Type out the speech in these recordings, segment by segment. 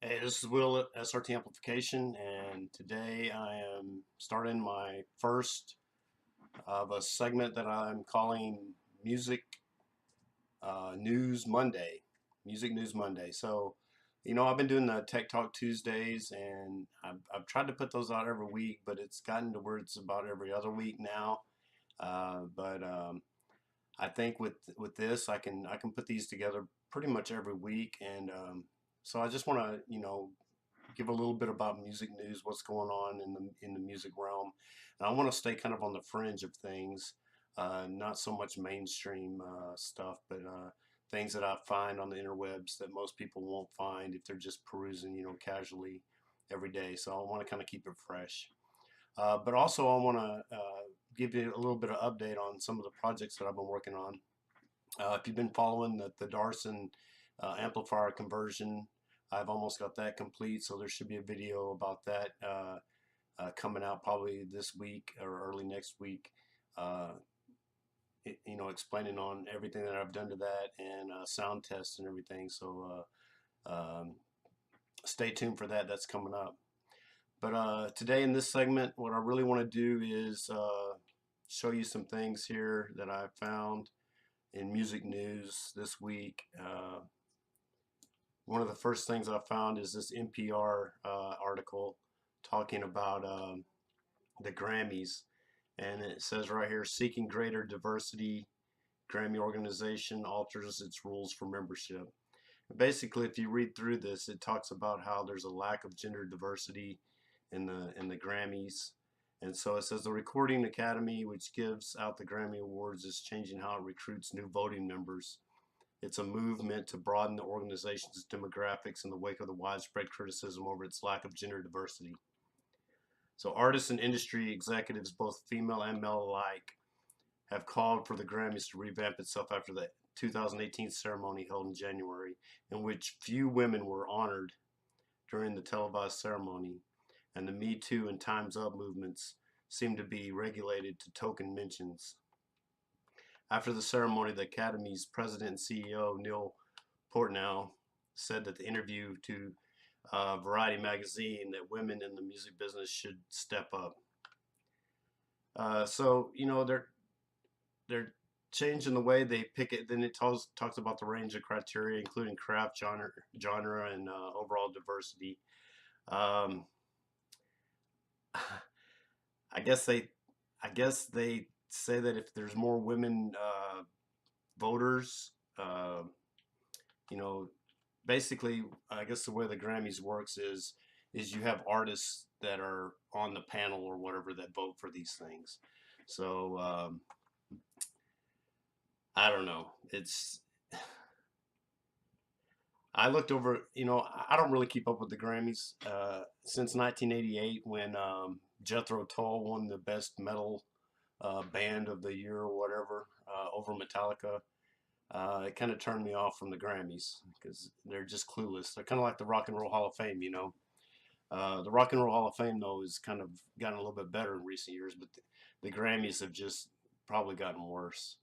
Hey, this is Will at SRT Amplification, and today I am starting my first of a segment that I'm calling Music News Monday. Music News Monday. So, I've been doing the Tech Talk Tuesdays, and I've tried to put those out every week, but it's gotten to where it's about every other week now. But I think with this, I can put these together pretty much every week, and so I just want to give a little bit about music news, what's going on in the music realm, and I want to stay kind of on the fringe of things, not so much mainstream stuff, but things that I find on the interwebs that most people won't find if they're just perusing, casually every day. So I want to kind of keep it fresh. But also, I want to give you a little bit of update on some of the projects that I've been working on. If you've been following the Darson amplifier conversion, I've almost got that complete, so there should be a video about that coming out probably this week or early next week. Uh, Explaining on everything that I've done to that and sound tests and everything. So stay tuned for that. That's coming up. But today in this segment, what I really want to do is show you some things here that I found in music news this week. One of the first things I found is this NPR article talking about the Grammys. And it says right here, seeking greater diversity, Grammy organization alters its rules for membership. Basically, if you read through this, it talks about how there's a lack of gender diversity in the Grammys. And so it says the Recording Academy, which gives out the Grammy Awards, is changing how it recruits new voting members. It's a movement to broaden the organization's demographics in the wake of the widespread criticism over its lack of gender diversity. So artists and industry executives, both female and male alike, have called for the Grammys to revamp itself after the 2018 ceremony held in January, in which few women were honored during the televised ceremony, and the Me Too and Time's Up movements seem to be regulated to token mentions. After the ceremony, the Academy's president and CEO, Neil Portnow, said that the interview to Variety magazine that women in the music business should step up. They're changing the way they pick it. Then it talks about the range of criteria, including craft, genre, and overall diversity. Um, I guess they, I guess they say that if there's more women voters, you know, basically, I guess the way the Grammys works is you have artists that are on the panel or whatever that vote for these things. So I don't know. I looked over. I don't really keep up with the Grammys since 1988 when Jethro Tull won the best metal band of the year or whatever over Metallica. It kind of turned me off from the Grammys because they're just clueless. They're kind of like the Rock and Roll Hall of Fame. The Rock and Roll Hall of Fame, though, has kind of gotten a little bit better in recent years, but the Grammys have just probably gotten worse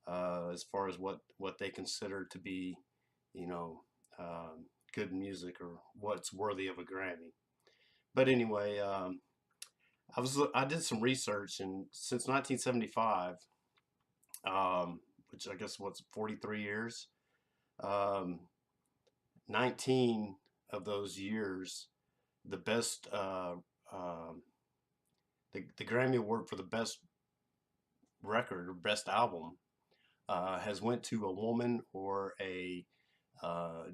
as far as what they consider to be, you know, good music or what's worthy of a Grammy. But anyway, I did some research, and since 1975, which I guess what's 43 years, um, 19 of those years, the best the Grammy Award for the best record or best album has went to a woman or a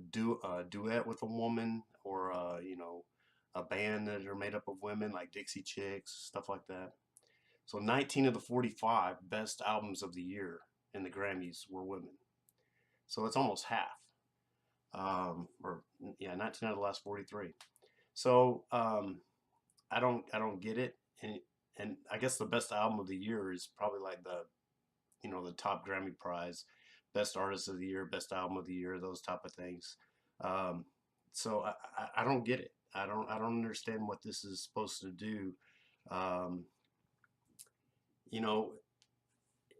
duet with a woman or a band that are made up of women like Dixie Chicks, stuff like that. So 19 of the 45 best albums of the year in the Grammys were women. So it's almost half. Or yeah, 19 out of the last 43. So I don't get it. And I guess the best album of the year is probably like the top Grammy prize, best artist of the year, best album of the year, those type of things. Um, so I don't get it. I don't understand what this is supposed to do. Um, you know,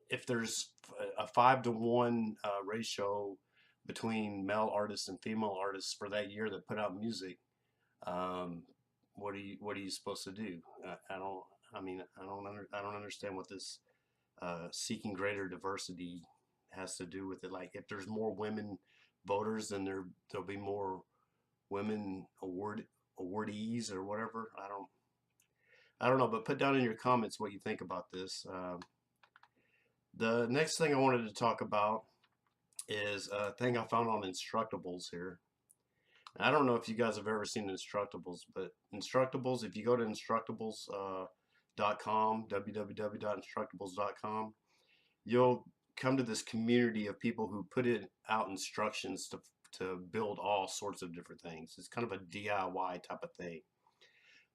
if there's a 5-to-1 ratio between male artists and female artists for that year that put out music. Um, what are you supposed to do? I don't. I mean, I don't understand what this seeking greater diversity has to do with it. Like, if there's more women voters, then there'll be more women awardees or whatever. I don't know. But put down in your comments what you think about this. The next thing I wanted to talk about is a thing I found on Instructables here. I don't know if you guys have ever seen Instructables, but Instructables, if you go to Instructables.com, www.instructables.com, you'll come to this community of people who put out instructions to build all sorts of different things. It's kind of a DIY type of thing.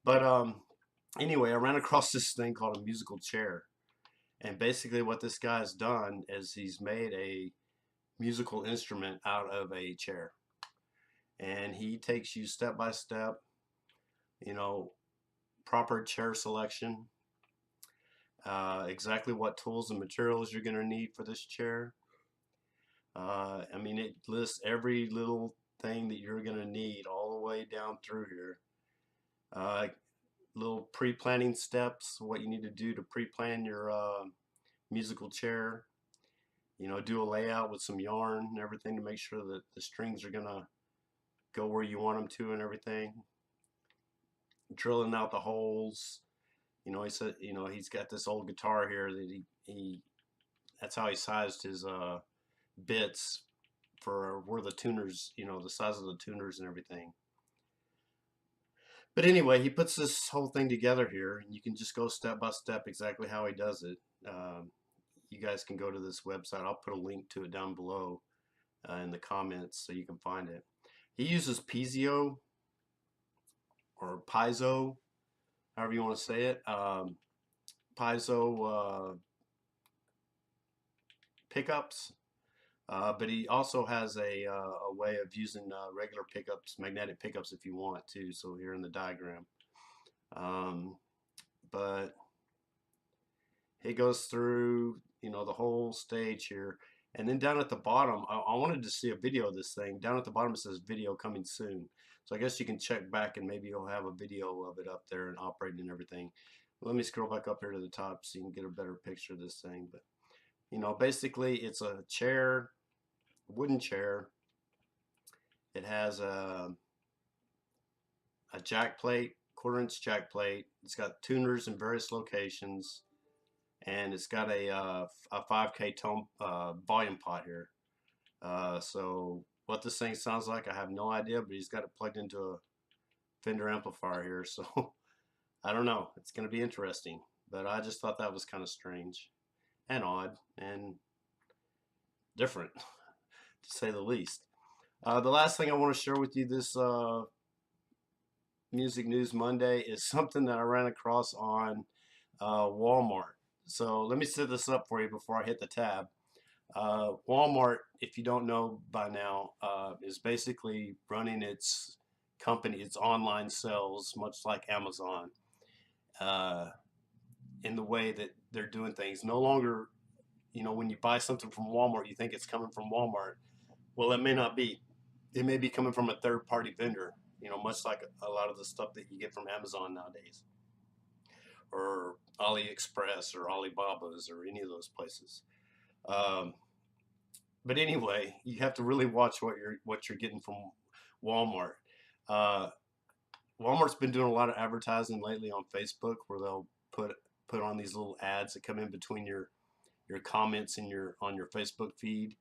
But anyway, I ran across this thing called a musical chair. And basically what this guy's done is he's made a musical instrument out of a chair. And he takes you step by step, you know, proper chair selection, exactly what tools and materials you're going to need for this chair. I mean, it lists every little thing that you're going to need all the way down through here. Little pre-planning steps, what you need to do to pre-plan your musical chair. You know, do a layout with some yarn and everything to make sure that the strings are going to go where you want them to and everything. Drilling out the holes. You know, he said, you know, he's got this old guitar here that he that's how he sized his bits for where the tuners, you know, the size of the tuners and everything. But anyway, he puts this whole thing together here, and you can just go step by step exactly how he does it. You guys can go to this website. I'll put a link to it down below in the comments so you can find it. He uses piezo or piezo, however you want to say it. Piezo pickups. But he also has a way of using regular pickups, magnetic pickups if you want to, so here in the diagram. But he goes through, you know, the whole stage here. And then down at the bottom, I wanted to see a video of this thing. Down at the bottom it says video coming soon. So I guess you can check back and maybe you'll have a video of it up there and operating and everything. Let me scroll back up here to the top so you can get a better picture of this thing. But, you know, basically it's a chair, wooden chair. It has a jack plate, quarter-inch jack plate. It's got tuners in various locations, and it's got a 5K tone volume pot here. So what this thing sounds like, I have no idea, but he's got it plugged into a Fender amplifier here. So I don't know. It's going to be interesting, but I just thought that was kind of strange and odd and different, to say the least. The last thing I want to share with you this Music News Monday is something that I ran across on Walmart. So let me set this up for you before I hit the tab. Walmart, if you don't know by now, is basically running its company, its online sales, much like Amazon, in the way that they're doing things. No longer, you know, when you buy something from Walmart, you think it's coming from Walmart. Well, it may not be. It may be coming from a third-party vendor, you know, much like a lot of the stuff that you get from Amazon nowadays, or AliExpress or Alibaba's or any of those places. But anyway, you have to really watch what you're getting from Walmart. Walmart's been doing a lot of advertising lately on Facebook, where they'll put on these little ads that come in between your comments and on your Facebook feed.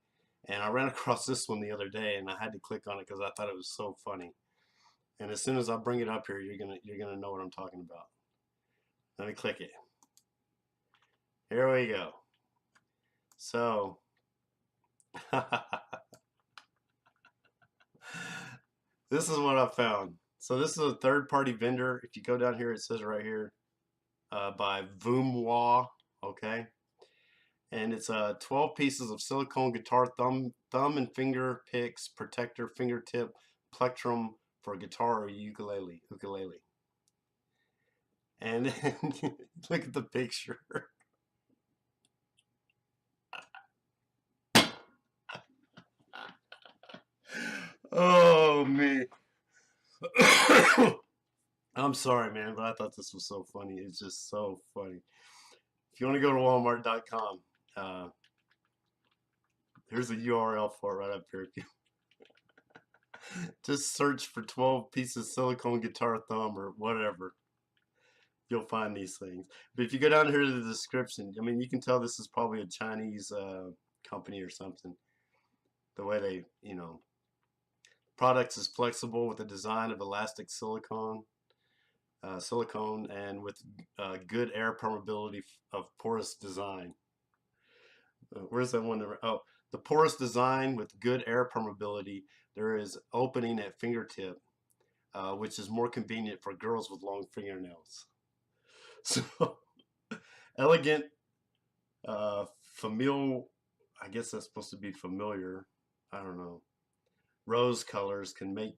And I ran across this one the other day, and I had to click on it because I thought it was so funny. And as soon as I bring it up here, you're gonna know what I'm talking about. Let me click it. Here we go. So this is what I found. So this is a third-party vendor. If you go down here, it says right here by Voomwa. Okay. And it's 12 pieces of silicone guitar thumb and finger picks, protector, fingertip, plectrum for guitar or ukulele. And then look at the picture. me. I'm sorry, man, but I thought this was so funny. It's just so funny. If you want to go to Walmart.com, here's a URL for it right up here. Just search for 12 pieces silicone guitar thumb or whatever. You'll find these things. But if you go down here to the description, I mean, you can tell this is probably a Chinese company or something. The way they, products is flexible with a design of elastic silicone and with good air permeability of porous design. Where's that one? Oh, the porous design with good air permeability. There is opening at fingertip, which is more convenient for girls with long fingernails. So, elegant, familial, I guess that's supposed to be familiar. I don't know. Rose colors can make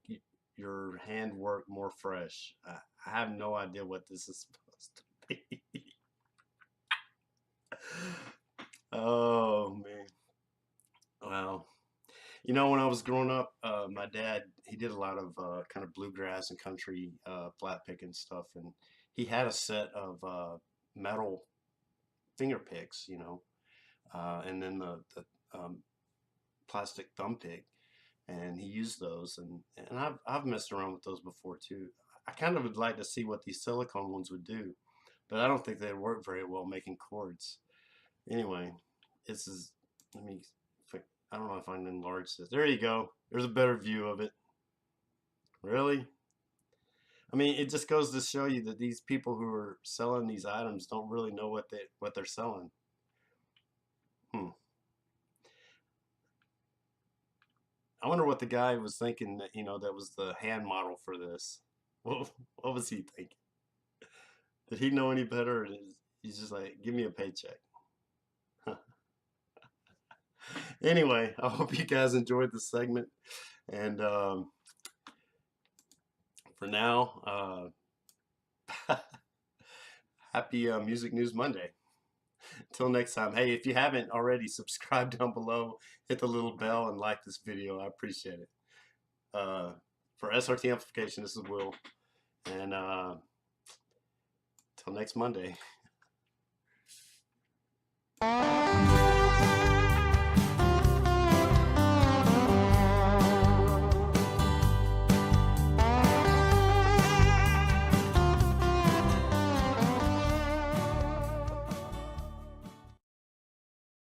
your handwork more fresh. I have no idea what this is supposed to be. Oh, man. Wow. When I was growing up, my dad, he did a lot of kind of bluegrass and country flat picking stuff. And he had a set of metal finger picks, and then the plastic thumb pick. And he used those. And I've messed around with those before, too. I kind of would like to see what these silicone ones would do. But I don't think they'd work very well making chords. Anyway, this is, I don't know if I can enlarge this. There you go. There's a better view of it. Really? I mean, it just goes to show you that these people who are selling these items don't really know what they're selling. I wonder what the guy was thinking that, that was the hand model for this. What was he thinking? Did he know any better? Or he's just like, give me a paycheck. Anyway, I hope you guys enjoyed this segment. And for now, happy Music News Monday. Until next time. Hey, if you haven't already, subscribe down below, hit the little bell, and like this video. I appreciate it. For SRT Amplification, this is Will. And until next Monday.